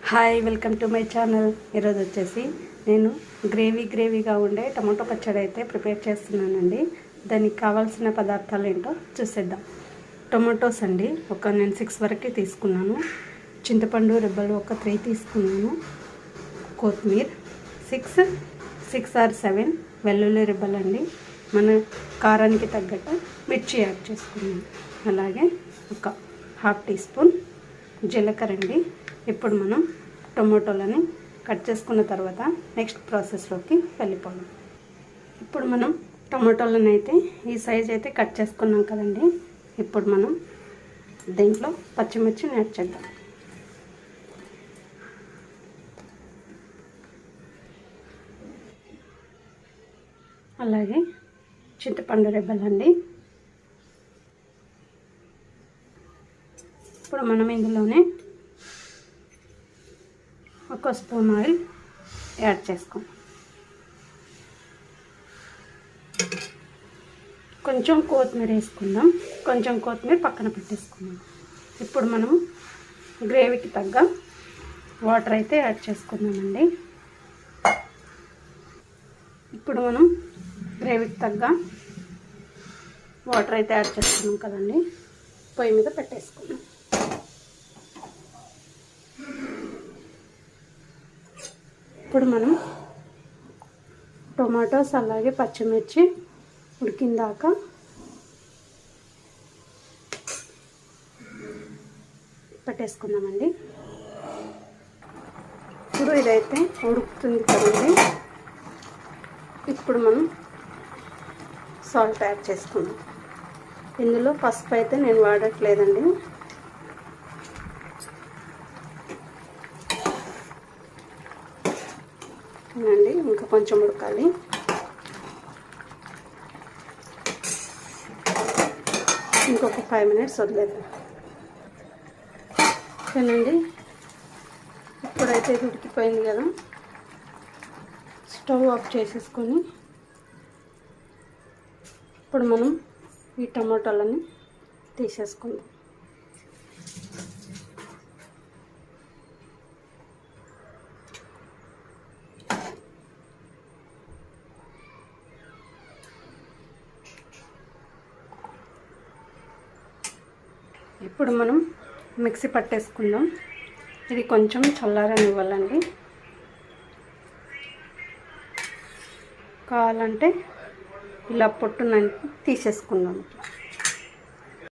Hi, welcome to my channel. ఈరోజు వచ్చేసి నేను గ్రేవీగా ఉండే టమాటో పచ్చడి అయితే ప్రిపేర్ చేస్తున్నానండి. దానికి కావాల్సిన పదార్థాలు ఏంటో చూసేద్దాం. టొమాటోస్ అండి, నేను 6 వరకు తీసుకున్నాను. చింతపండు రెబ్బలు ఒక 3 తీసుకున్నాను. కొత్తిమీర 6 ఆర్ 7 వెల్లుల్లి రెబ్బలు అండి. మన కారానికి తగ్గట్టు మిర్చి యాడ్ చేసుకున్నాను. అలాగే ఒక 1/2 టీ స్పూన్ జీలకర్ర అండి. ఇప్పుడు మనం టొమాటోలని కట్ చేసుకున్న తర్వాత నెక్స్ట్ ప్రాసెస్లోకి వెళ్ళిపోదాం. ఇప్పుడు మనం టొమాటోలను అయితే ఈ సైజ్ అయితే కట్ చేసుకున్నాం కదండి. ఇప్పుడు మనం దీంట్లో పచ్చిమిర్చిని యాడ్ చేద్దాం. అలాగే చింతపండు రెబ్బలండి. ఇప్పుడు మనం ఇందులోనే 1 స్పూన్ ఆయిల్ యాడ్ చేసుకుందాం. కొంచెం కొత్తిమీర వేసుకుందాం. కొంచెం కొత్తిమీర పక్కన పెట్టేసుకుందాం. ఇప్పుడు మనం గ్రేవీకి తగ్గ వాటర్ అయితే యాడ్ చేసుకుందామండి. ఇప్పుడు మనం గ్రేవీకి తగ్గ వాటర్ అయితే యాడ్ చేసుకున్నాం కదండి. పొయ్యి మీద పెట్టేసుకుందాం. ఇప్పుడు మనం టొమాటోస్ అలాగే పచ్చిమిర్చి ఉడికిందాక పెట్టేసుకుందామండి. ఇప్పుడు ఇదైతే ఉడుకుతుంది కదండి. ఇప్పుడు మనం సాల్ట్ యాడ్ చేసుకుందాం. ఇందులో పసుపు అయితే నేను వాడట్లేదండి. అండి ఇంకా కొంచెం ఉడకాలి. ఇంకొక 5 మినిట్స్ వదిలేద్దాం. ఓకేనండి, ఇప్పుడైతే ఇది ఉడికిపోయింది కదా. స్టవ్ ఆఫ్ చేసేసుకొని ఇప్పుడు మనం ఈ టమాటాలని తీసేసుకుందాం. ఇప్పుడు మనం మిక్సీ పట్టేసుకుందాం. ఇది కొంచెం చల్లారనివ్వాలండి. కావాలంటే ఇలా పొట్టున తీసేసుకుందాం.